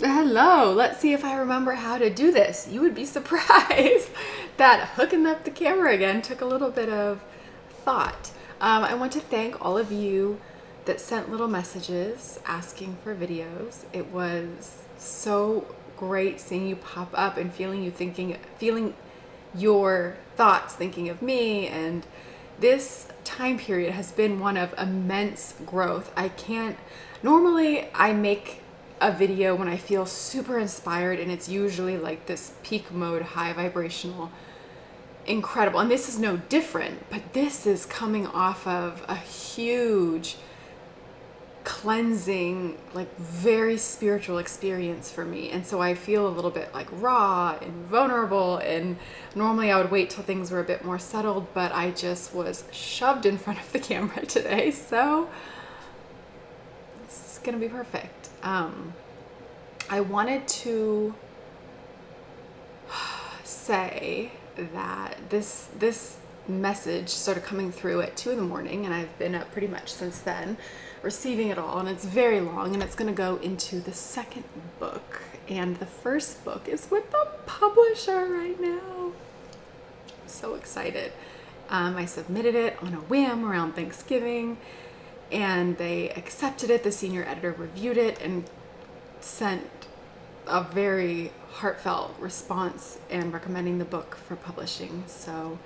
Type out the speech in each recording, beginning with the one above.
Hello, let's see if I remember how to do this. You would be surprised that hooking up the camera again took a little bit of thought. I want to thank all of you that sent little messages asking for videos. It was so great seeing you pop up and feeling your thoughts thinking of me, and this time period has been one of immense growth. Normally I make a video when I feel super inspired, and it's usually like this peak mode, high vibrational, incredible. And this is no different, but this is coming off of a huge cleansing, like very spiritual experience for me. And so I feel a little bit like raw and vulnerable, and normally I would wait till things were a bit more settled, but I just was shoved in front of the camera today. So it's gonna be perfect. I wanted to say that this message started coming through at 2 in the morning, and I've been up pretty much since then receiving it all, and it's very long, and it's going to go into the second book, and the first book is with the publisher right now. I'm so excited. I submitted it on a whim around Thanksgiving, and they accepted it. The senior editor reviewed it and sent a very heartfelt response and recommending the book for publishing. So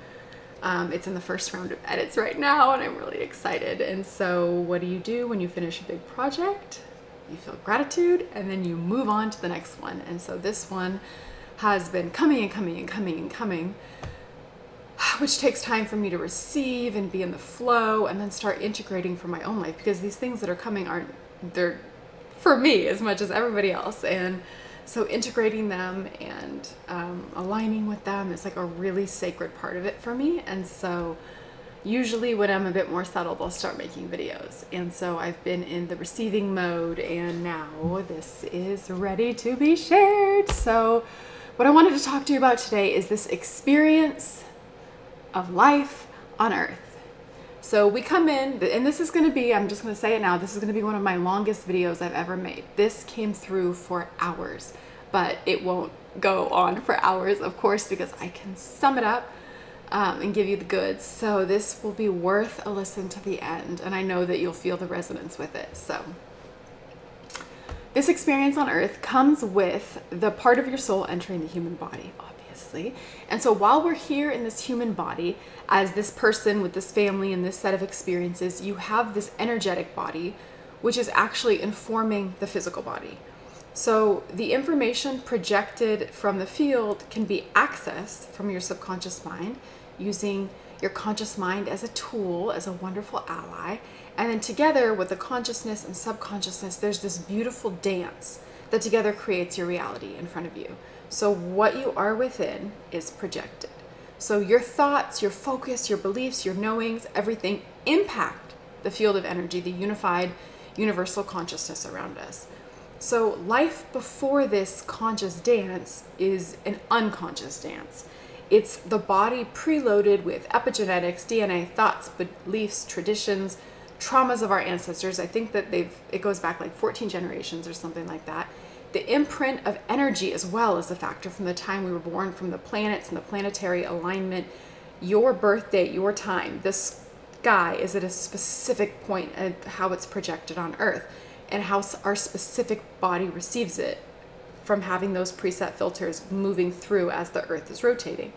it's in the first round of edits right now, and I'm really excited. And so what do when you finish a big project? You feel gratitude, and then you move on to the next one. And so this one has been coming and coming and coming and coming, which takes time for me to receive and be in the flow, and then start integrating for my own life, because these things that are coming they're for me as much as everybody else. And so integrating them and aligning with them is like a really sacred part of it for me. And so usually when I'm a bit more settled, I'll start making videos. And so I've been in the receiving mode, and now this is ready to be shared. So what I wanted to talk to you about today is this experience of life on Earth. So we come in, and this is going to be, I'm just going to say it now, this is going to be one of my longest videos I've ever made. This came through for hours, but it won't go on for hours, of course, because I can sum it up and give you the goods. So this will be worth a listen to the end, and I know that you'll feel the resonance with it. So this experience on Earth comes with the part of your soul entering the human body, obviously. And so while we're here in this human body, as this person with this family and this set of experiences, you have this energetic body, which is actually informing the physical body. So the information projected from the field can be accessed from your subconscious mind, using your conscious mind as a tool, as a wonderful ally. And then together with the consciousness and subconsciousness, there's this beautiful dance that together creates your reality in front of you. So what you are within is projected. So your thoughts, your focus, your beliefs, your knowings, everything impact the field of energy, the unified universal consciousness around us. So life before this conscious dance is an unconscious dance. It's the body preloaded with epigenetics, DNA, thoughts, beliefs, traditions, traumas of our ancestors. I think that it goes back like 14 generations or something like that. The imprint of energy as well is a factor from the time we were born, from the planets and the planetary alignment, your birth date, your time. The sky is at a specific point of how it's projected on Earth, and how our specific body receives it from having those preset filters moving through as the Earth is rotating.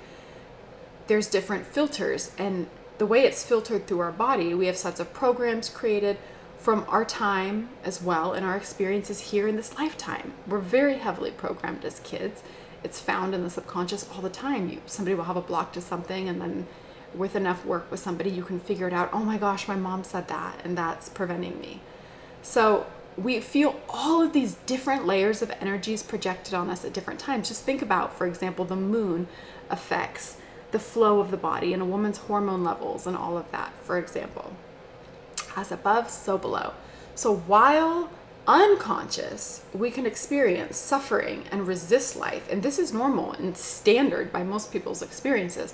There's different filters, and the way it's filtered through our body, we have sets of programs created from our time as well, and our experiences here in this lifetime. We're very heavily programmed as kids. It's found in the subconscious all the time. Somebody will have a block to something, and then with enough work with somebody, you can figure it out. Oh my gosh, my mom said that, and that's preventing me. So we feel all of these different layers of energies projected on us at different times. Just think about, for example, the moon affects the flow of the body and a woman's hormone levels and all of that, for example. As above, so below. So while unconscious, we can experience suffering and resist life. And this is normal and standard by most people's experiences.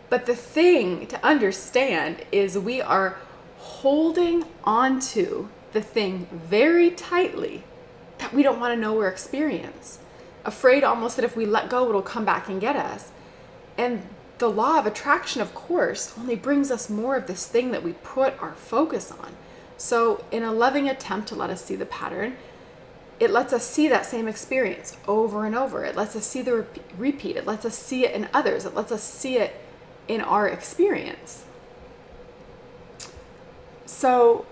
But the thing to understand is we are holding onto the thing very tightly that we don't want to know or experience. Afraid almost that if we let go, it'll come back and get us. And the law of attraction, of course, only brings us more of this thing that we put our focus on. So in a loving attempt to let us see the pattern, it lets us see that same experience over and over. It lets us see the repeat. It lets us see it in others. It lets us see it in our experience. So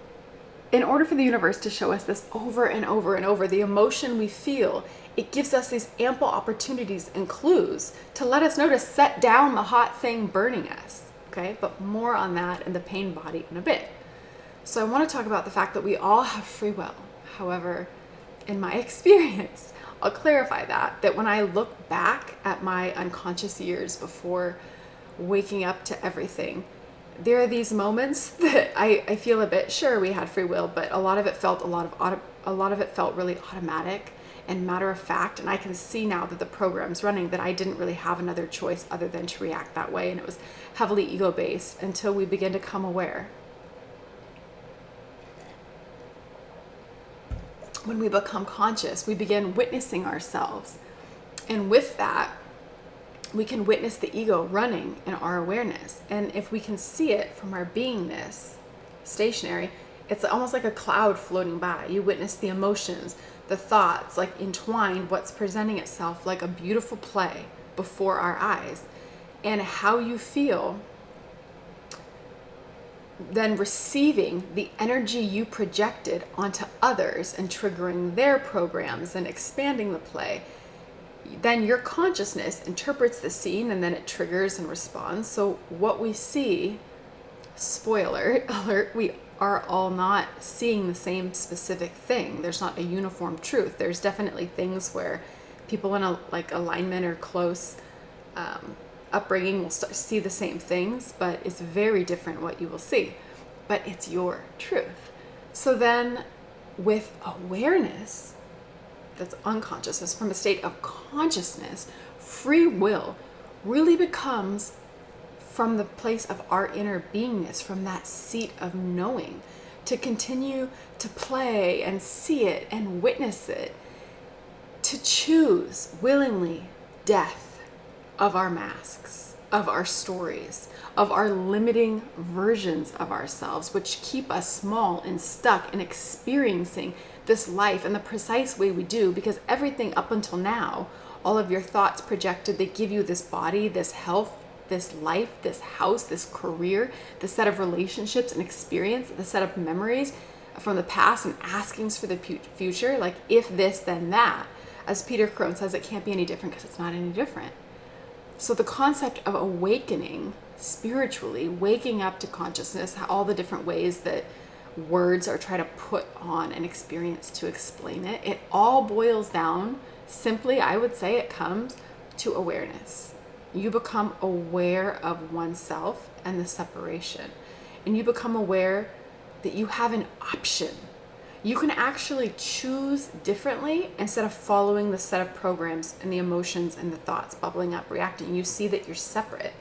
in order for the universe to show us this over and over and over, the emotion we feel, it gives us these ample opportunities and clues to let us know to set down the hot thing burning us. Okay, but more on that in the pain body in a bit. So I want to talk about the fact that we all have free will. However, in my experience, I'll clarify that when I look back at my unconscious years before waking up to everything, there are these moments that I feel a bit, sure, we had free will, but a lot of it felt really automatic and matter of fact. And I can see now that the program's running that I didn't really have another choice other than to react that way. And it was heavily ego-based until we begin to come aware. When we become conscious, we begin witnessing ourselves. And with that, we can witness the ego running in our awareness. And if we can see it from our beingness, stationary, it's almost like a cloud floating by. You witness the emotions, the thoughts, like entwined, what's presenting itself like a beautiful play before our eyes. And how you feel then receiving the energy you projected onto others and triggering their programs and expanding the play. Then your consciousness interprets the scene and then it triggers and responds. So what we see, spoiler alert, we are all not seeing the same specific thing. There's not a uniform truth. There's definitely things where people in a alignment or close upbringing will see the same things, but it's very different what you will see. But it's your truth. So then with awareness, that's unconsciousness, from a state of consciousness, free will really becomes from the place of our inner beingness, from that seat of knowing, to continue to play and see it and witness it, to choose willingly death of our masks, of our stories, of our limiting versions of ourselves, which keep us small and stuck in experiencing this life in the precise way we do, because everything up until now, all of your thoughts projected, they give you this body, this health, this life, this house, this career, this set of relationships and experience, the set of memories from the past and askings for the future, like if this, then that. As Peter Crone says, it can't be any different because it's not any different. So the concept of awakening spiritually, waking up to consciousness, all the different ways that words are trying to put on an experience to explain it, it all boils down simply, I would say it comes to awareness. You become aware of oneself and the separation. And you become aware that you have an option. You can actually choose differently instead of following the set of programs and the emotions and the thoughts bubbling up, reacting. You see that you're separate.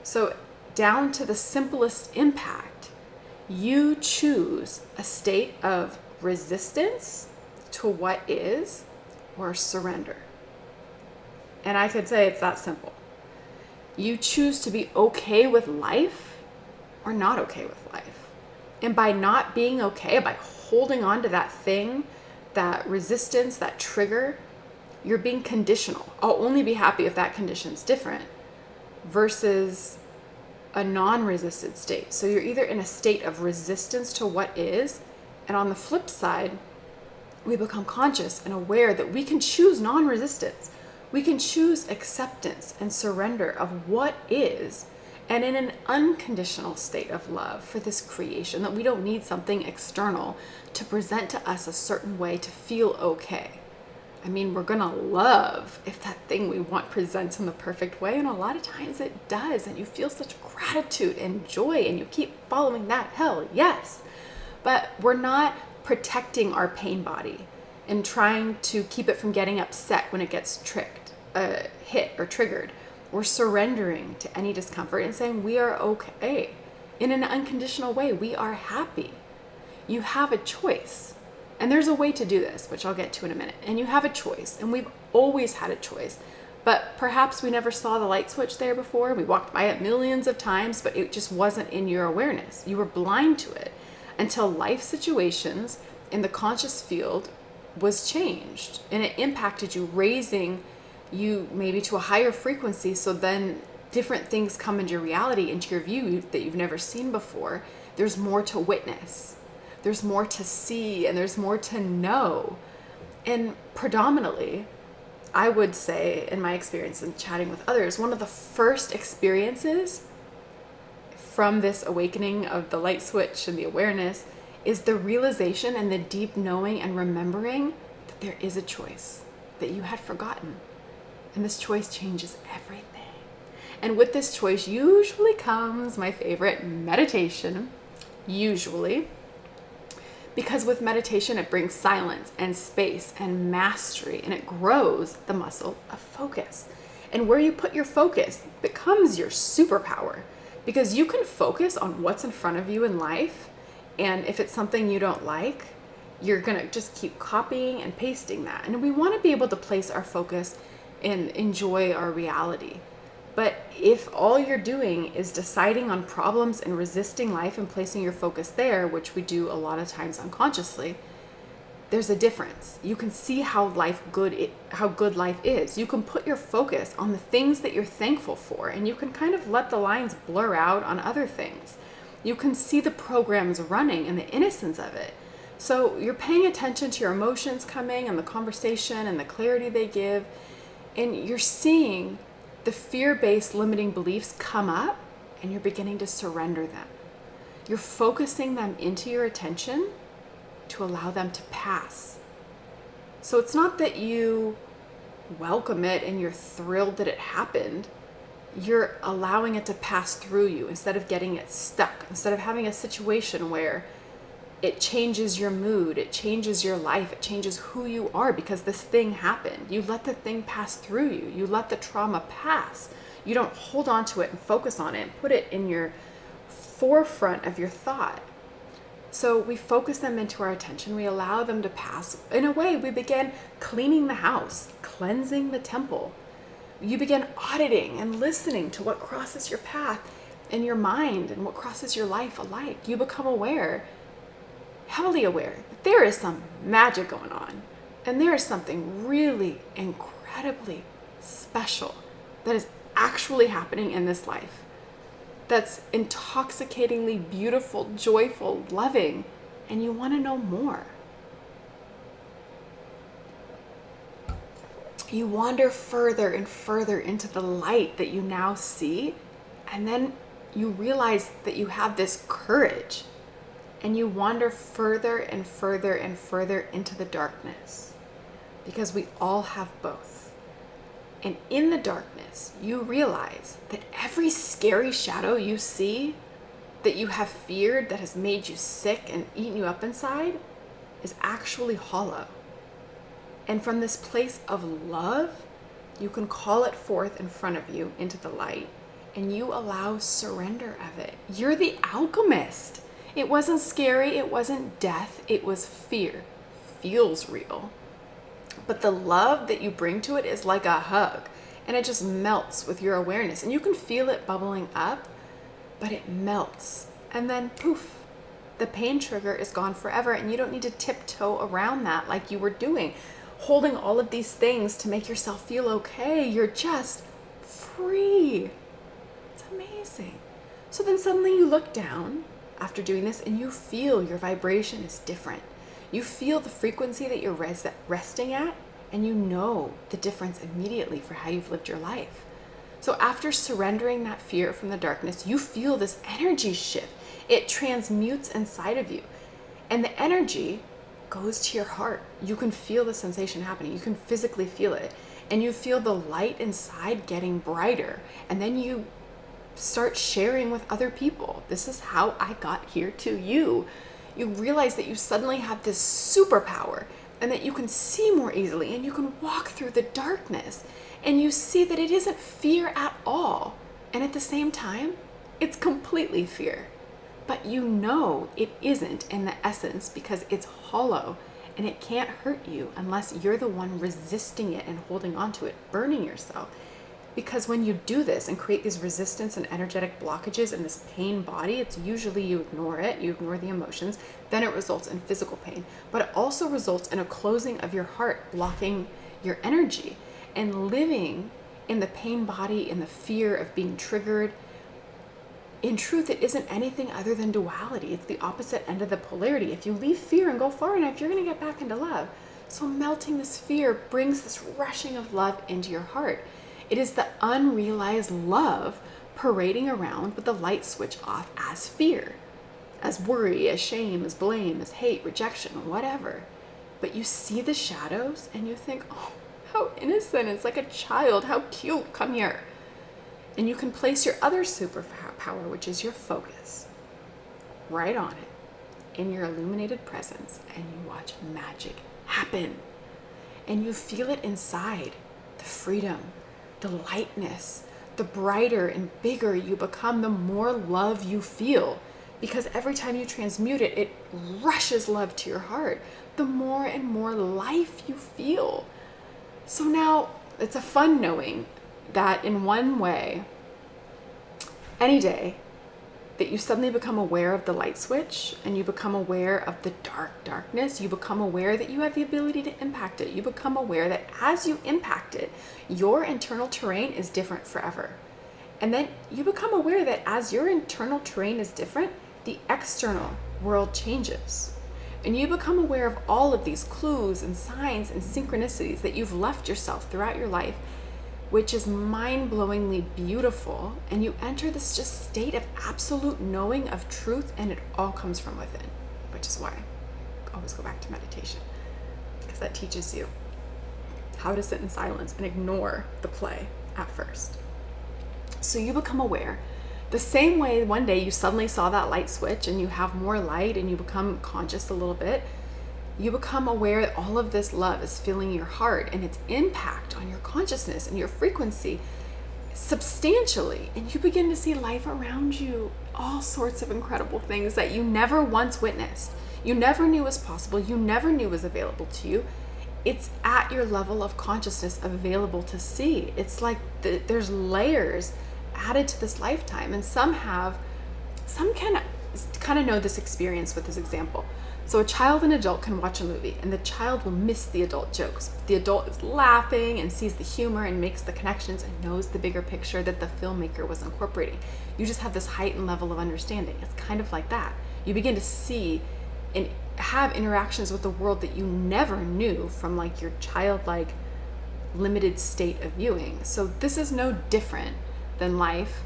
So down to the simplest impact, you choose a state of resistance to what is or surrender. And I could say it's that simple. You choose to be okay with life or not okay with life. And by not being okay, by holding on to that thing, that resistance, that trigger, you're being conditional. I'll only be happy if that condition's different versus a non-resisted state. So you're either in a state of resistance to what is, and on the flip side, we become conscious and aware that we can choose non-resistance. We can choose acceptance and surrender of what is, and in an unconditional state of love for this creation, that we don't need something external to present to us a certain way to feel okay. I mean, we're gonna love if that thing we want presents in the perfect way, and a lot of times it does, and you feel such gratitude and joy, and you keep following that, hell yes. But we're not protecting our pain body and trying to keep it from getting upset when it gets hit or triggered. We're surrendering to any discomfort and saying we are okay. In an unconditional way, we are happy. You have a choice. And there's a way to do this, which I'll get to in a minute. And you have a choice, and we've always had a choice. But perhaps we never saw the light switch there before. We walked by it millions of times, but it just wasn't in your awareness. You were blind to it until life situations in the conscious field was changed, and it impacted you, raising you maybe to a higher frequency. So then different things come into your reality, into your view that you've never seen before. There's more to witness. There's more to see, and there's more to know. And predominantly, I would say, in my experience and chatting with others, one of the first experiences from this awakening of the light switch and the awareness is the realization and the deep knowing and remembering that there is a choice that you had forgotten. And this choice changes everything. And with this choice usually comes my favorite, meditation, usually. Because with meditation, it brings silence and space and mastery, and it grows the muscle of focus. And where you put your focus becomes your superpower, because you can focus on what's in front of you in life. And if it's something you don't like, you're going to just keep copying and pasting that. And we want to be able to place our focus and enjoy our reality. But if all you're doing is deciding on problems and resisting life and placing your focus there, which we do a lot of times unconsciously, there's a difference. You can see how good life is. You can put your focus on the things that you're thankful for, and you can kind of let the lines blur out on other things. You can see the programs running and the innocence of it. So you're paying attention to your emotions coming and the conversation and the clarity they give, and you're seeing the fear-based limiting beliefs come up, and you're beginning to surrender them. You're focusing them into your attention to allow them to pass. So it's not that you welcome it and you're thrilled that it happened. You're allowing it to pass through you instead of getting it stuck, instead of having a situation where it changes your mood, it changes your life, it changes who you are because this thing happened. You let the thing pass through you. You let the trauma pass. You don't hold on to it and focus on it and put it in your forefront of your thought. So we focus them into our attention. We allow them to pass. In a way, we begin cleaning the house, cleansing the temple. You begin auditing and listening to what crosses your path in your mind and what crosses your life alike. You become aware, heavily aware, that there is some magic going on, and there is something really incredibly special that is actually happening in this life, that's intoxicatingly beautiful, joyful, loving, and you want to know more. You wander further and further into the light that you now see, and then you realize that you have this courage. And you wander further and further and further into the darkness, because we all have both. And in the darkness, you realize that every scary shadow you see, that you have feared, that has made you sick and eaten you up inside, is actually hollow. And from this place of love, you can call it forth in front of you into the light, and you allow surrender of it. You're the alchemist. It wasn't scary, it wasn't death, it was fear. Feels real. But the love that you bring to it is like a hug, and it just melts with your awareness. And you can feel it bubbling up, but it melts. And then poof, the pain trigger is gone forever, and you don't need to tiptoe around that like you were doing, holding all of these things to make yourself feel okay. You're just free. It's amazing. So then suddenly you look down after doing this, and you feel your vibration is different. You feel the frequency that you're resting at, and you know the difference immediately for how you've lived your life. So after surrendering that fear from the darkness, you feel this energy shift. It transmutes inside of you, and the energy goes to your heart. You can feel the sensation happening. You can physically feel it, and you feel the light inside getting brighter, and then you start sharing with other people. This is how I got here to you. You realize that you suddenly have this superpower, and that you can see more easily, and you can walk through the darkness, and you see that it isn't fear at all. And at the same time, it's completely fear. But you know it isn't in the essence, because it's hollow and it can't hurt you unless you're the one resisting it and holding on to it, burning yourself. Because when you do this and create these resistance and energetic blockages in this pain body, it's usually you ignore it, you ignore the emotions, then it results in physical pain. But it also results in a closing of your heart, blocking your energy, and living in the pain body, in the fear of being triggered. In truth, it isn't anything other than duality. It's the opposite end of the polarity. If you leave fear and go far enough, you're going to get back into love. So melting this fear brings this rushing of love into your heart. It is the unrealized love parading around with the light switch off as fear, as worry, as shame, as blame, as hate, rejection, whatever. But you see the shadows and you think, oh, how innocent. It's like a child. How cute. Come here. And you can place your other superpower, which is your focus, right on it in your illuminated presence, and you watch magic happen. And you feel it inside, the freedom, the lightness, the brighter and bigger you become, the more love you feel. Because every time you transmute it, it rushes love to your heart. The more and more life you feel. So now it's a fun knowing that in one way, any day that you suddenly become aware of the light switch and you become aware of the darkness, you become aware that you have the ability to impact it. You become aware that as you impact it, your internal terrain is different forever. And then you become aware that as your internal terrain is different, the external world changes. And you become aware of all of these clues and signs and synchronicities that you've left yourself throughout your life, which is mind-blowingly beautiful. And you enter this just state of absolute knowing of truth, and it all comes from within, which is why I always go back to meditation, because that teaches you how to sit in silence and ignore the play at first. So you become aware. The same way one day you suddenly saw that light switch and you have more light and you become conscious a little bit, you become aware that all of this love is filling your heart and its impact on your consciousness and your frequency substantially. And you begin to see life around you, all sorts of incredible things that you never once witnessed. You never knew was possible. You never knew was available to you. It's at your level of consciousness available to see. It's like there's layers added to this lifetime, and some can kind of know this experience with this example. So a child and adult can watch a movie and the child will miss the adult jokes. The adult is laughing and sees the humor and makes the connections and knows the bigger picture that the filmmaker was incorporating. You just have this heightened level of understanding. It's kind of like that. You begin to see and have interactions with the world that you never knew from like your childlike limited state of viewing. So this is no different than life.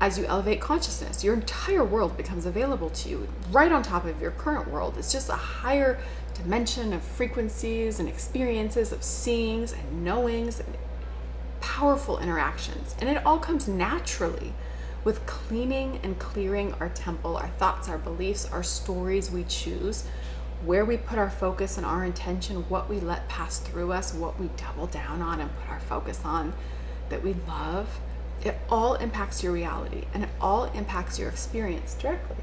As you elevate consciousness, your entire world becomes available to you right on top of your current world. It's just a higher dimension of frequencies and experiences of seeings and knowings and powerful interactions. And it all comes naturally with cleaning and clearing our temple, our thoughts, our beliefs, our stories we choose, where we put our focus and our intention, what we let pass through us, what we double down on and put our focus on that we love. It all impacts your reality and it all impacts your experience directly.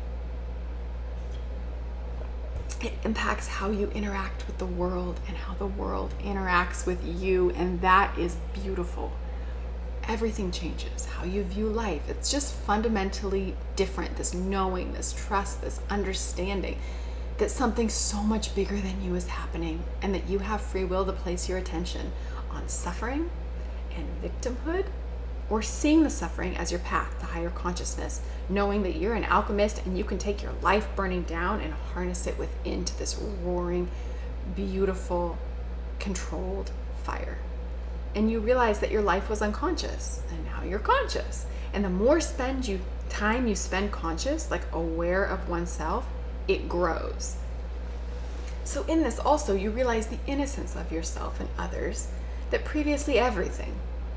It impacts how you interact with the world and how the world interacts with you, and that is beautiful. Everything changes. How you view life, it's just fundamentally different. This knowing, this trust, this understanding that something so much bigger than you is happening, and that you have free will to place your attention on suffering and victimhood, or seeing the suffering as your path to higher consciousness, knowing that you're an alchemist and you can take your life burning down and harness it within to this roaring, beautiful, controlled fire. And you realize that your life was unconscious and now you're conscious. And the more time you spend conscious, like aware of oneself, it grows. So in this also, you realize the innocence of yourself and others, that previously everything,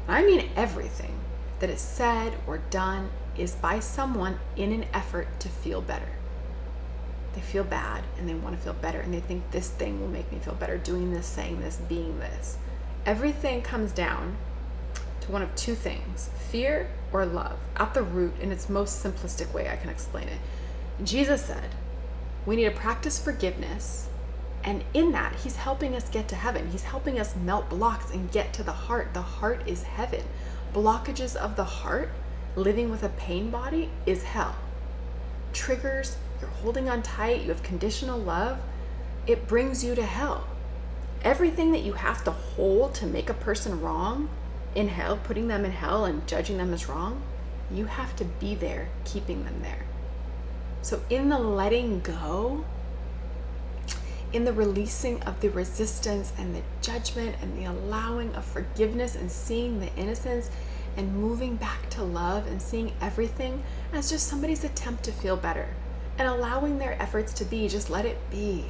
I mean everything, that is said or done is by someone in an effort to feel better. They feel bad and they want to feel better, and they think this thing will make me feel better, doing this, saying this, being this. Everything comes down to one of two things, fear or love, at the root, in its most simplistic way I can explain it. Jesus said, we need to practice forgiveness And in that, he's helping us get to heaven. He's helping us melt blocks and get to the heart. The heart is heaven. Blockages of the heart, living with a pain body, is hell. Triggers, you're holding on tight, you have conditional love, it brings you to hell. Everything that you have to hold to make a person wrong in hell, putting them in hell and judging them as wrong, you have to be there, keeping them there. So in the letting go, in the releasing of the resistance and the judgment and the allowing of forgiveness and seeing the innocence and moving back to love and seeing everything as just somebody's attempt to feel better and allowing their efforts to be, just let it be.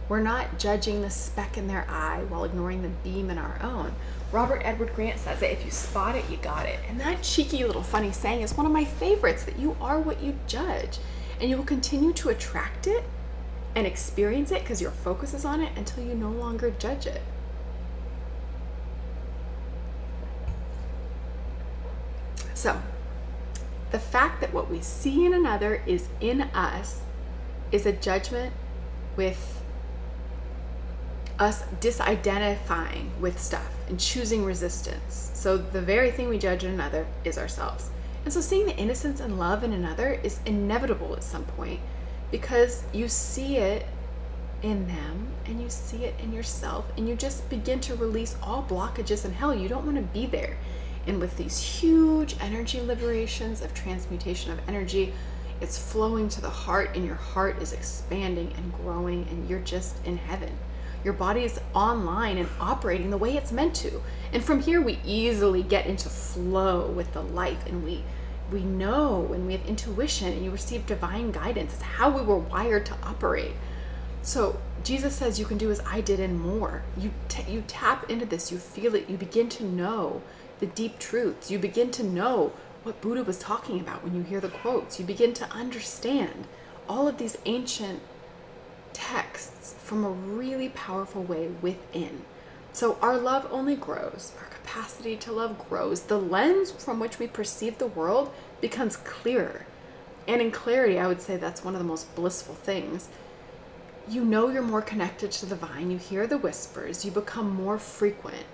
We're not judging the speck in their eye while ignoring the beam in our own. Robert Edward Grant says that if you spot it, you got it. And that cheeky little funny saying is one of my favorites, that you are what you judge. And you will continue to attract it and experience it because your focus is on it until you no longer judge it. So, the fact that what we see in another is in us is a judgment with us disidentifying with stuff and choosing resistance. So the very thing we judge in another is ourselves. And so seeing the innocence and love in another is inevitable at some point, because you see it in them and you see it in yourself, and you just begin to release all blockages in hell. You don't want to be there. And with these huge energy liberations of transmutation of energy, it's flowing to the heart, and your heart is expanding and growing, and you're just in heaven. Your body is online and operating the way it's meant to. And from here, we easily get into flow with the life, and we know, and we have intuition, and you receive divine guidance. It's how we were wired to operate. So Jesus says you can do as I did and more. You tap into this, you feel it, you begin to know the deep truths. You begin to know what Buddha was talking about when you hear the quotes. You begin to understand all of these ancient texts from a really powerful way within. So our love only grows. Our capacity to love grows. The lens from which we perceive the world becomes clearer. And in clarity, I would say that's one of the most blissful things. You know you're more connected to the divine. You hear the whispers. You become more frequent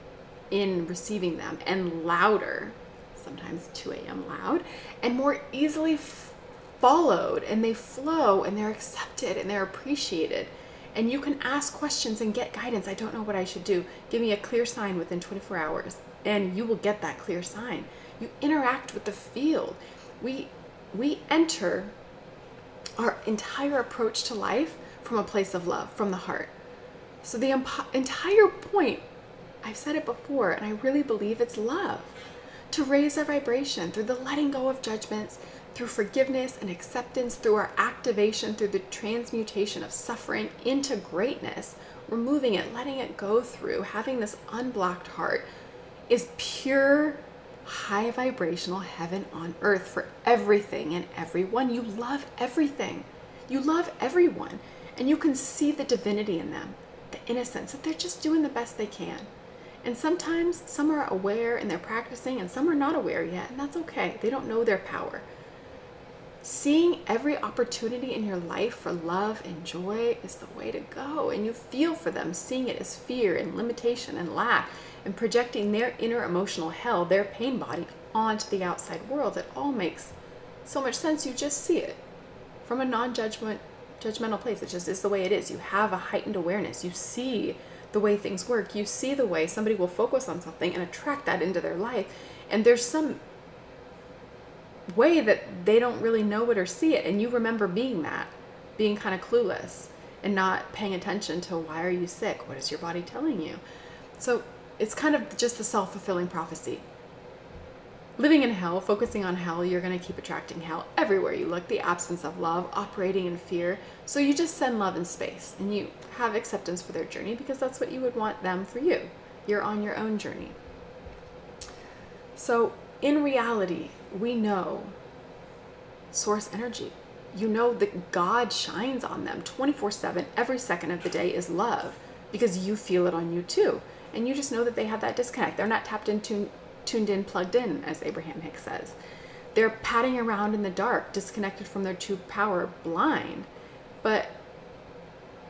in receiving them and louder, sometimes 2 a.m. loud, and more easily followed, and they flow and they're accepted and they're appreciated. And you can ask questions and get guidance. I don't know what I should do. Give me a clear sign within 24 hours, and you will get that clear sign. You interact with the field. We enter our entire approach to life from a place of love, from the heart. So the entire point, I've said it before, and I really believe it's love. To raise our vibration through the letting go of judgments, through forgiveness and acceptance, through our activation, through the transmutation of suffering into greatness, removing it, letting it go through, having this unblocked heart, is pure high vibrational heaven on earth for everything and everyone. You love everything. You love everyone. And you can see the divinity in them, the innocence, that they're just doing the best they can. And sometimes some are aware and they're practicing, and some are not aware yet, and that's okay. They don't know their power. Seeing every opportunity in your life for love and joy is the way to go. And you feel for them, seeing it as fear and limitation and lack, and projecting their inner emotional hell, their pain body, onto the outside world. It all makes so much sense. You just see it from a non-judgmental place. It just is the way it is. You have a heightened awareness. You see the way things work. You see the way somebody will focus on something and attract that into their life. And there's some way that they don't really know it or see it. And you remember being kind of clueless and not paying attention to, why are you sick? What is your body telling you? So it's kind of just the self-fulfilling prophecy. Living in hell, focusing on hell, you're going to keep attracting hell everywhere you look. The absence of love, operating in fear. So you just send love in space, and you have acceptance for their journey, because that's what you would want them for you. You're on your own journey. So in reality, we know source energy. You know that God shines on them 24/7. Every second of the day is love, because you feel it on you too. And you just know that they have that disconnect. They're not tapped into, tuned in, plugged in, as Abraham Hicks says. They're padding around in the dark, disconnected from their true power, blind. But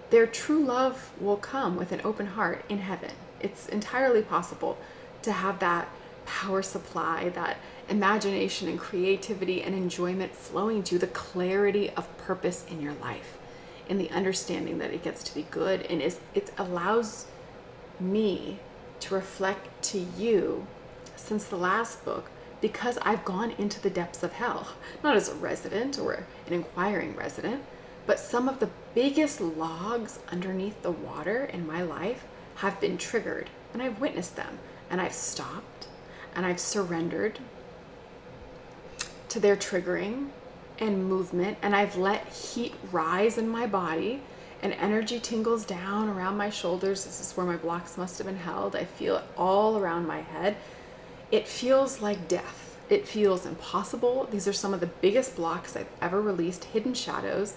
their true love will come with an open heart in heaven. It's entirely possible to have that power supply, that imagination and creativity and enjoyment flowing to you, the clarity of purpose in your life, and the understanding that it gets to be good, and it allows me to reflect to you since the last book, because I've gone into the depths of hell, not as a resident or an inquiring resident, but some of the biggest logs underneath the water in my life have been triggered, and I've witnessed them, and I've stopped, and I've surrendered to their triggering and movement, and I've let heat rise in my body, and energy tingles down around my shoulders. This is where my blocks must have been held. I feel it all around my head. It feels like death. It feels impossible. These are some of the biggest blocks I've ever released, hidden shadows.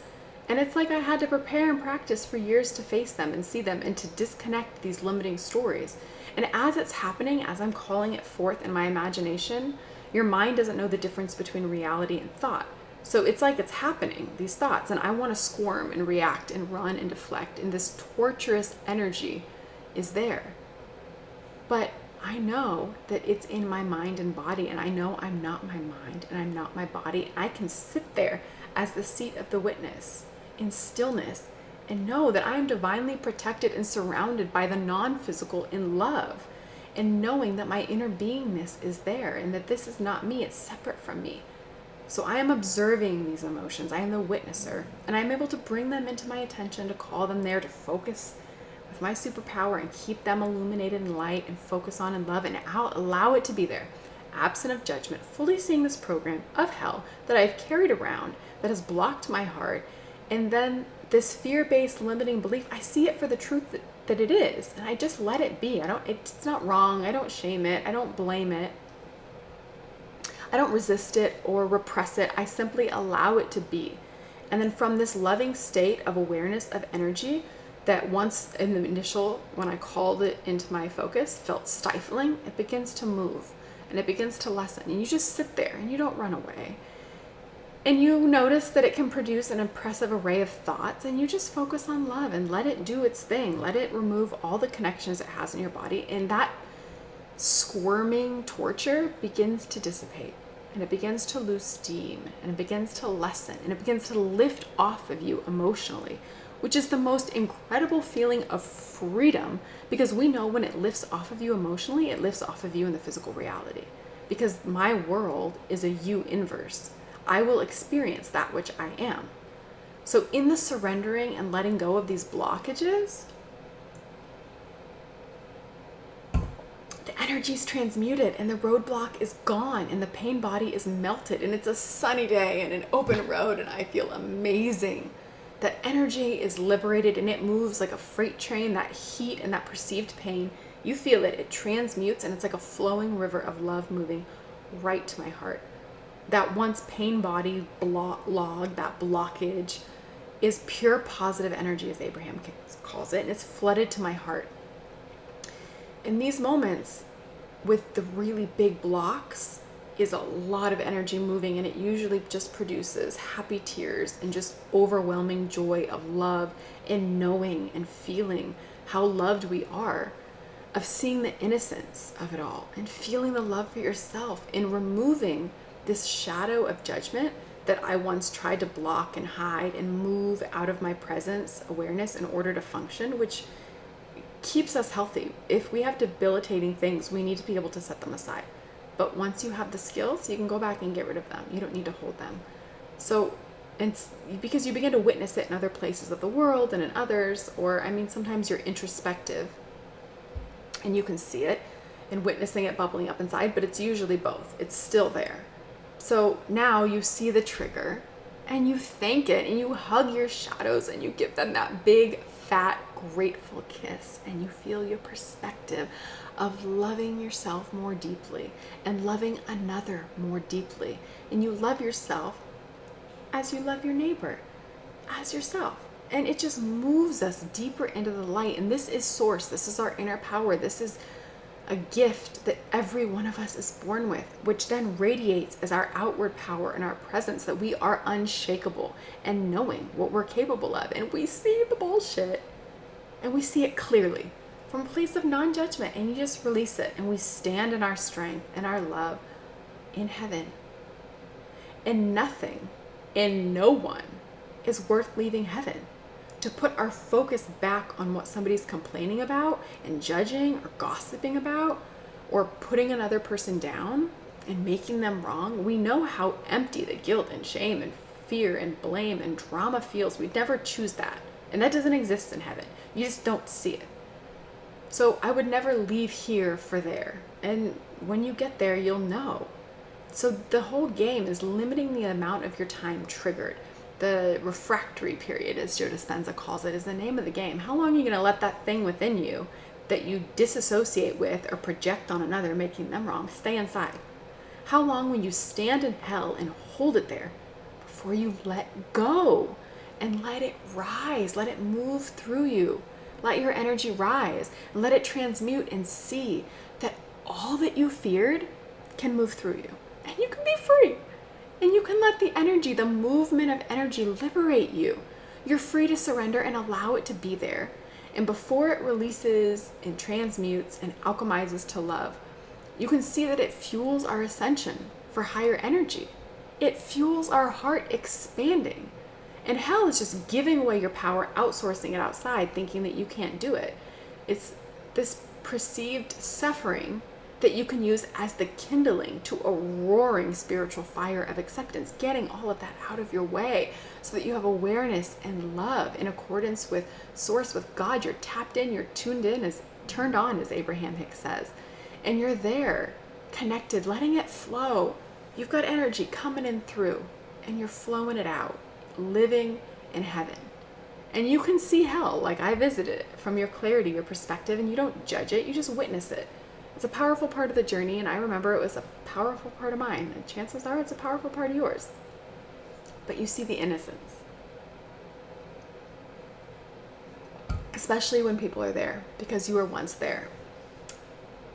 And it's like I had to prepare and practice for years to face them and see them and to disconnect these limiting stories. And as it's happening, as I'm calling it forth in my imagination, your mind doesn't know the difference between reality and thought. So it's like it's happening, these thoughts, and I want to squirm and react and run and deflect, and this torturous energy is there. But I know that it's in my mind and body, and I know I'm not my mind and I'm not my body. I can sit there as the seat of the witness in stillness and know that I am divinely protected and surrounded by the non-physical in love, and knowing that my inner beingness is there and that this is not me, it's separate from me. So I am observing these emotions. I am the witnesser, and I'm able to bring them into my attention, to call them there, to focus with my superpower and keep them illuminated in light and focus on in love, and allow it to be there, absent of judgment, fully seeing this program of hell that I've carried around that has blocked my heart. And then this fear-based limiting belief, I see it for the truth that it is, and I just let it be. It's not wrong. I don't shame it. I don't blame it. I don't resist it or repress it. I simply allow it to be. And then from this loving state of awareness of energy that once in the initial, when I called it into my focus, felt stifling, it begins to move and it begins to lessen. And you just sit there and you don't run away. And you notice that it can produce an impressive array of thoughts, and you just focus on love and let it do its thing. Let it remove all the connections it has in your body, and that squirming torture begins to dissipate, and it begins to lose steam, and it begins to lessen, and it begins to lift off of you emotionally, which is the most incredible feeling of freedom, because we know when it lifts off of you emotionally, it lifts off of you in the physical reality, because my world is a you inverse. I will experience that which I am. So in the surrendering and letting go of these blockages, the energy is transmuted and the roadblock is gone and the pain body is melted, and it's a sunny day and an open road, and I feel amazing. That energy is liberated and it moves like a freight train. That heat and that perceived pain, you feel it, it transmutes, and it's like a flowing river of love moving right to my heart. That once pain body log, that blockage, is pure positive energy, as Abraham calls it, and it's flooded to my heart. In these moments with the really big blocks is a lot of energy moving, and it usually just produces happy tears and just overwhelming joy of love and knowing and feeling how loved we are, of seeing the innocence of it all and feeling the love for yourself, and removing this shadow of judgment that I once tried to block and hide and move out of my presence awareness in order to function, which keeps us healthy. If we have debilitating things, we need to be able to set them aside. But once you have the skills, you can go back and get rid of them. You don't need to hold them. So it's because you begin to witness it in other places of the world and in others, or sometimes you're introspective and you can see it and witnessing it bubbling up inside, but it's usually both. It's still there. So now you see the trigger and you thank it and you hug your shadows and you give them that big, fat, grateful kiss, and you feel your perspective of loving yourself more deeply and loving another more deeply. And you love yourself as you love your neighbor, as yourself. And it just moves us deeper into the light. And this is source. This is our inner power. This is a gift that every one of us is born with, which then radiates as our outward power and our presence, that we are unshakable and knowing what we're capable of. And we see the bullshit and we see it clearly from a place of non-judgment, and you just release it, and we stand in our strength and our love in heaven. And nothing and no one is worth leaving heaven. To put our focus back on what somebody's complaining about and judging or gossiping about, or putting another person down and making them wrong, we know how empty the guilt and shame and fear and blame and drama feels. We'd never choose that. And that doesn't exist in heaven. You just don't see it. So I would never leave here for there. And when you get there, you'll know. So the whole game is limiting the amount of your time triggered. The refractory period, as Joe Dispenza calls it, is the name of the game. How long are you going to let that thing within you that you disassociate with or project on another, making them wrong, stay inside? How long will you stand in hell and hold it there before you let go and let it rise, let it move through you? Let your energy rise and let it transmute, and see that all that you feared can move through you, and you can be free. And you can let the energy, the movement of energy, liberate you. You're free to surrender and allow it to be there. And before it releases and transmutes and alchemizes to love, you can see that it fuels our ascension for higher energy. It fuels our heart expanding. And hell is just giving away your power, outsourcing it outside, thinking that you can't do it. It's this perceived suffering that you can use as the kindling to a roaring spiritual fire of acceptance, getting all of that out of your way so that you have awareness and love in accordance with source, with God. You're tapped in, you're tuned in, as turned on, as Abraham Hicks says, and you're there, connected, letting it flow. You've got energy coming in through, and you're flowing it out, living in heaven. And you can see hell, like I visited it, from your clarity, your perspective, and you don't judge it, you just witness it. It's a powerful part of the journey, and I remember it was a powerful part of mine, and chances are it's a powerful part of yours. But you see the innocence, especially when people are there, because you were once there.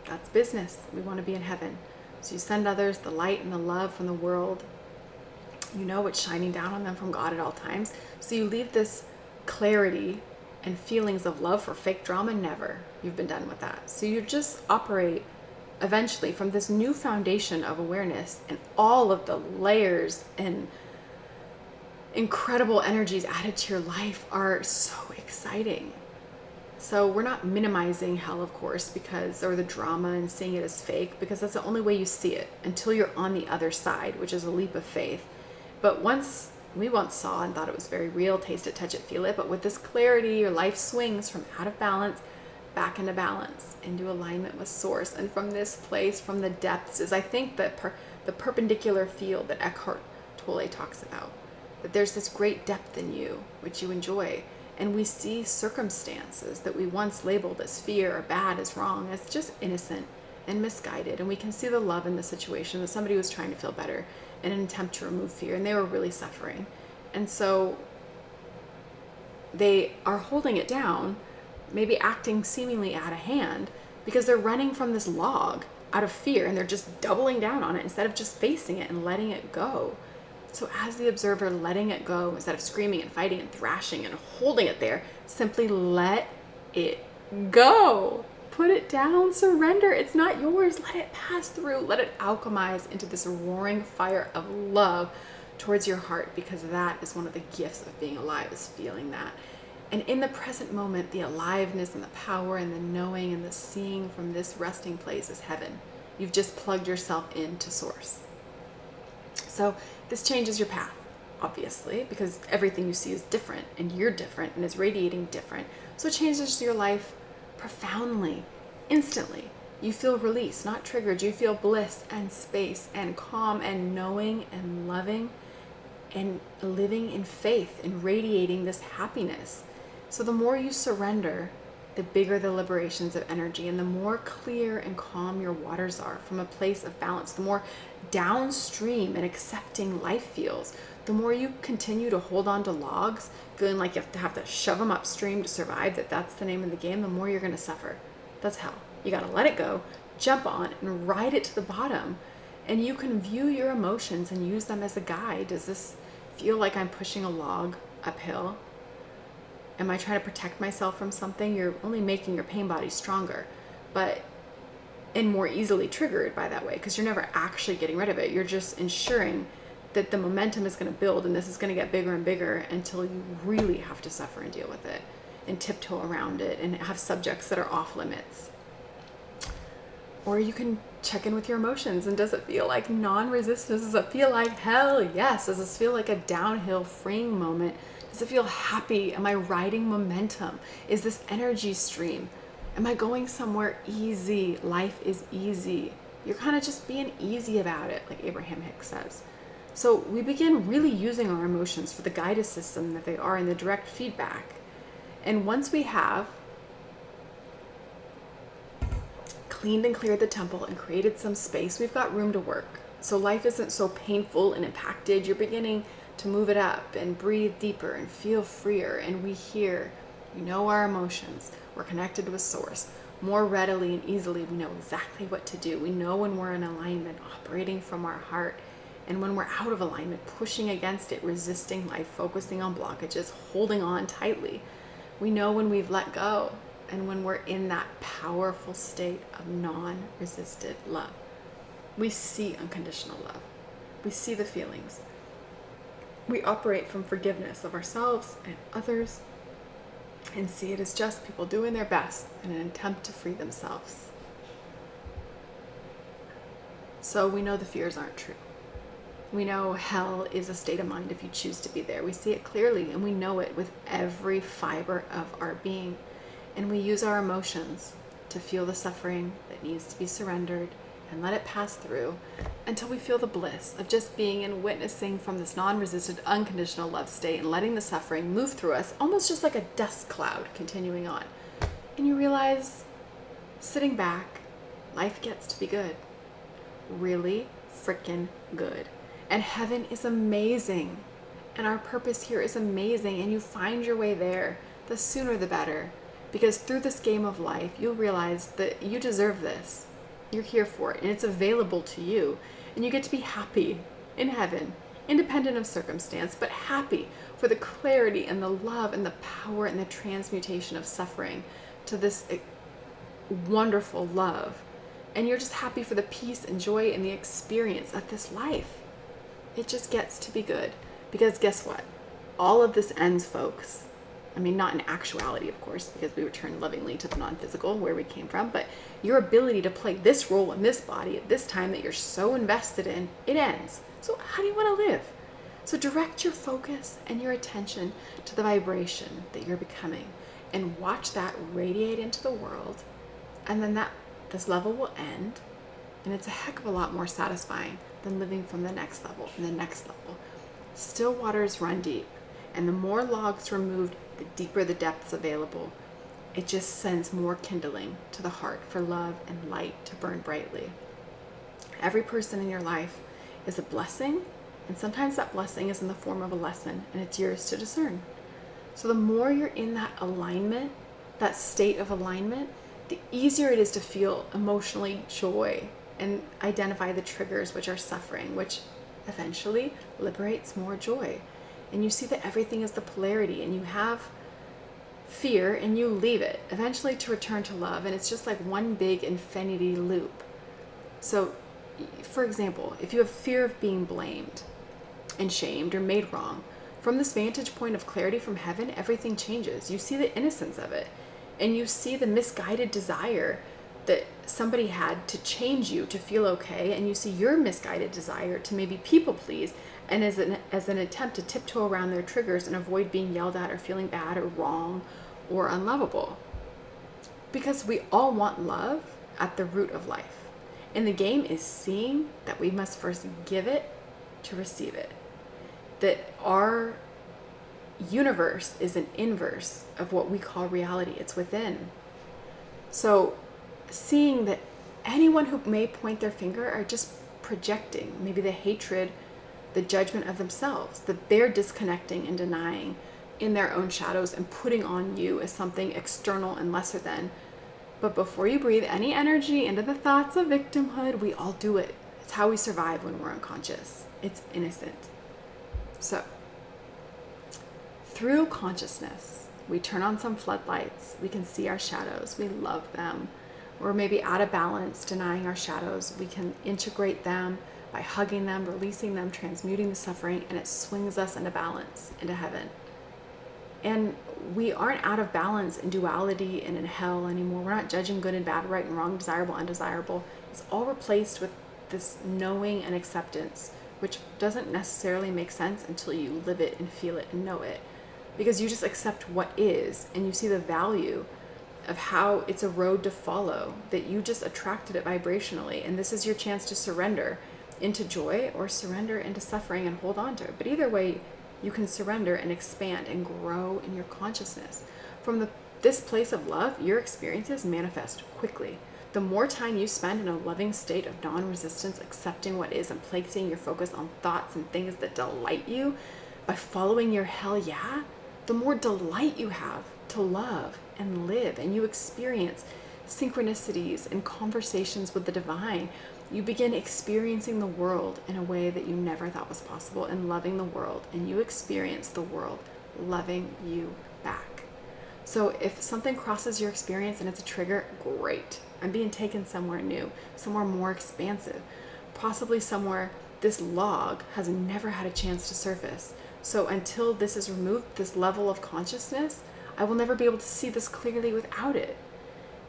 That's business. We want to be in heaven. So you send others the light and the love from the world. You know it's shining down on them from God at all times. So you leave this clarity and feelings of love for fake drama. Never. You've been done with that. So you just operate eventually from this new foundation of awareness, and all of the layers and incredible energies added to your life are so exciting. So we're not minimizing hell, of course, or the drama and seeing it as fake, because that's the only way you see it until you're on the other side, which is a leap of faith. But we once saw and thought it was very real, taste it, touch it, feel it. But with this clarity, your life swings from out of balance back into balance, into alignment with source. And from this place, from the depths, is I think that the perpendicular field that Eckhart Tolle talks about, that there's this great depth in you, which you enjoy. And we see circumstances that we once labeled as fear or bad, as wrong, as just innocent and misguided. And we can see the love in the situation, that somebody was trying to feel better in an attempt to remove fear, and they were really suffering. And so they are holding it down, maybe acting seemingly out of hand, because they're running from this log out of fear, and they're just doubling down on it instead of just facing it and letting it go. So as the observer, letting it go, instead of screaming and fighting and thrashing and holding it there, simply let it go. Put it down, surrender. It's not yours. Let it pass through. Let it alchemize into this roaring fire of love towards your heart, because that is one of the gifts of being alive, is feeling that. And in the present moment, the aliveness and the power and the knowing and the seeing from this resting place is heaven. You've just plugged yourself into source. So this changes your path, obviously, because everything you see is different, and you're different, and is radiating different. So it changes your life profoundly, instantly. You feel release, not triggered. You feel bliss and space and calm and knowing and loving and living in faith and radiating this happiness. So the more you surrender, the bigger the liberations of energy, and the more clear and calm your waters are from a place of balance, the more downstream and accepting life feels. The more you continue to hold on to logs, feeling like you have to shove them upstream to survive, that's the name of the game, the more you're going to suffer. That's hell. You got to let it go, jump on, and ride it to the bottom. And you can view your emotions and use them as a guide. Does this feel like I'm pushing a log uphill? Am I trying to protect myself from something? You're only making your pain body stronger, and more easily triggered by that way, because you're never actually getting rid of it. You're just ensuring that the momentum is going to build, and this is going to get bigger and bigger until you really have to suffer and deal with it and tiptoe around it and have subjects that are off limits. Or you can check in with your emotions. And does it feel like non-resistance? Does it feel like hell yes? Does this feel like a downhill freeing moment? Does it feel happy? Am I riding momentum? Is this energy stream? Am I going somewhere easy? Life is easy. You're kind of just being easy about it, like Abraham Hicks says. So we begin really using our emotions for the guidance system that they are in the direct feedback. And once we have cleaned and cleared the temple and created some space, we've got room to work. So life isn't so painful and impacted. You're beginning to move it up and breathe deeper and feel freer. And we know our emotions. We're connected with source. More readily and easily, we know exactly what to do. We know when we're in alignment, operating from our heart. And when we're out of alignment, pushing against it, resisting life, focusing on blockages, holding on tightly. We know when we've let go and when we're in that powerful state of non-resisted love. We see unconditional love. We see the feelings. We operate from forgiveness of ourselves and others and see it as just people doing their best in an attempt to free themselves. So we know the fears aren't true. We know hell is a state of mind if you choose to be there. We see it clearly, and we know it with every fiber of our being. And we use our emotions to feel the suffering that needs to be surrendered and let it pass through until we feel the bliss of just being and witnessing from this non-resistant, unconditional love state and letting the suffering move through us, almost just like a dust cloud continuing on. And you realize, sitting back, life gets to be good. Really freaking good. And heaven is amazing. And our purpose here is amazing. And you find your way there, the sooner the better. Because through this game of life, you'll realize that you deserve this. You're here for it. And it's available to you. And you get to be happy in heaven, independent of circumstance, but happy for the clarity and the love and the power and the transmutation of suffering to this wonderful love. And you're just happy for the peace and joy and the experience of this life. It just gets to be good. Because guess what? All of this ends, folks. I mean, not in actuality, of course, because we return lovingly to the non-physical where we came from, but your ability to play this role in this body at this time that you're so invested in, it ends. So how do you want to live? So direct your focus and your attention to the vibration that you're becoming and watch that radiate into the world. And then this level will end, and it's a heck of a lot more satisfying than living from the next level and the next level. Still waters run deep, and the more logs removed, the deeper the depths available. It just sends more kindling to the heart for love and light to burn brightly. Every person in your life is a blessing, and sometimes that blessing is in the form of a lesson, and it's yours to discern. So the more you're in that alignment, that state of alignment, the easier it is to feel emotionally joy and identify the triggers which are suffering, which eventually liberates more joy. And you see that everything is the polarity, and you have fear and you leave it eventually to return to love. And it's just like one big infinity loop. So for example, if you have fear of being blamed and shamed or made wrong, from this vantage point of clarity from heaven, everything changes. You see the innocence of it, and you see the misguided desire that somebody had to change you to feel okay, and you see your misguided desire to maybe people please, and as an attempt to tiptoe around their triggers and avoid being yelled at or feeling bad or wrong or unlovable. Because we all want love at the root of life. And the game is seeing that we must first give it to receive it. That our universe is an inverse of what we call reality. It's within. So seeing that anyone who may point their finger are just projecting maybe the hatred, the judgment of themselves, that they're disconnecting and denying in their own shadows and putting on you as something external and lesser than. But before you breathe any energy into the thoughts of victimhood, we all do it. It's how we survive when we're unconscious. It's innocent. So, through consciousness, we turn on some floodlights. We can see our shadows. We love them. Or maybe out of balance, denying our shadows. We can integrate them by hugging them, releasing them, transmuting the suffering, and it swings us into balance, into heaven. And we aren't out of balance in duality and in hell anymore. We're not judging good and bad, right and wrong, desirable, undesirable. It's all replaced with this knowing and acceptance, which doesn't necessarily make sense until you live it and feel it and know it. Because you just accept what is, and you see the value of how it's a road to follow, that you just attracted it vibrationally. And this is your chance to surrender into joy or surrender into suffering and hold on to it. But either way, you can surrender and expand and grow in your consciousness. From this place of love, your experiences manifest quickly. The more time you spend in a loving state of non-resistance, accepting what is and placing your focus on thoughts and things that delight you, by following your hell yeah, the more delight you have to love and live, and you experience synchronicities and conversations with the divine. You begin experiencing the world in a way that you never thought was possible, and loving the world, and you experience the world loving you back. So if something crosses your experience and it's a trigger, great. I'm being taken somewhere new, somewhere more expansive, possibly somewhere this log has never had a chance to surface. So until this is removed, this level of consciousness, I will never be able to see this clearly without it.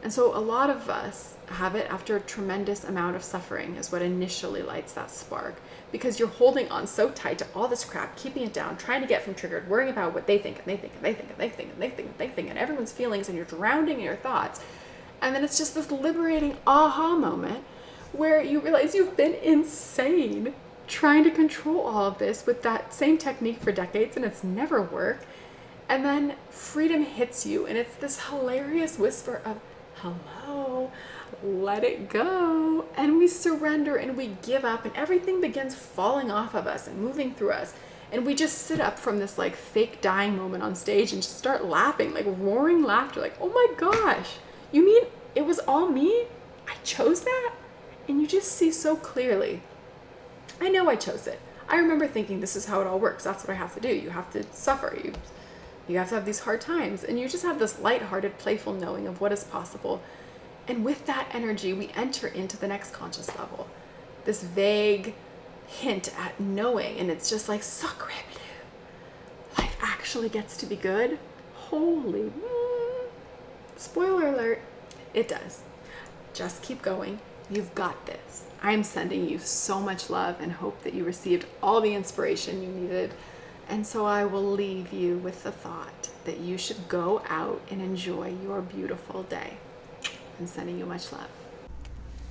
And so a lot of us have it after a tremendous amount of suffering is what initially lights that spark, because you're holding on so tight to all this crap, keeping it down, trying to get from triggered, worrying about what they think and they think and they think and they think and they think and they think and everyone's feelings, and you're drowning in your thoughts. And then it's just this liberating aha moment where you realize you've been insane trying to control all of this with that same technique for decades, and it's never worked. And then freedom hits you, and it's this hilarious whisper of, hello, let it go. And we surrender and we give up, and everything begins falling off of us and moving through us. And we just sit up from this like fake dying moment on stage and just start laughing, like roaring laughter, like, oh my gosh, you mean it was all me? I chose that? And you just see so clearly, I know I chose it. I remember thinking this is how it all works. That's what I have to do. You have to suffer. You have to have these hard times, and you just have this lighthearted, playful knowing of what is possible. And with that energy, we enter into the next conscious level, this vague hint at knowing, and it's just like, sacre bleu. Life actually gets to be good. Holy, spoiler alert, it does. Just keep going. You've got this. I'm sending you so much love and hope that you received all the inspiration you needed. And so I will leave you with the thought that you should go out and enjoy your beautiful day. I'm sending you much love.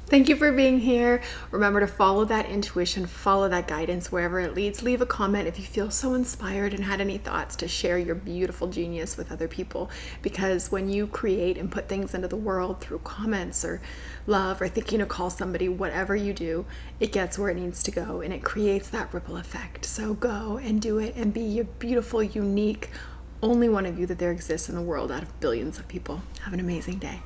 Thank you for being here. Remember to follow that intuition, follow that guidance wherever it leads. Leave a comment if you feel so inspired and had any thoughts to share your beautiful genius with other people. Because when you create and put things into the world through comments or love or thinking to call somebody, whatever you do, it gets where it needs to go, and it creates that ripple effect. So go and do it and be your beautiful, unique, only one of you that there exists in the world out of billions of people. Have an amazing day.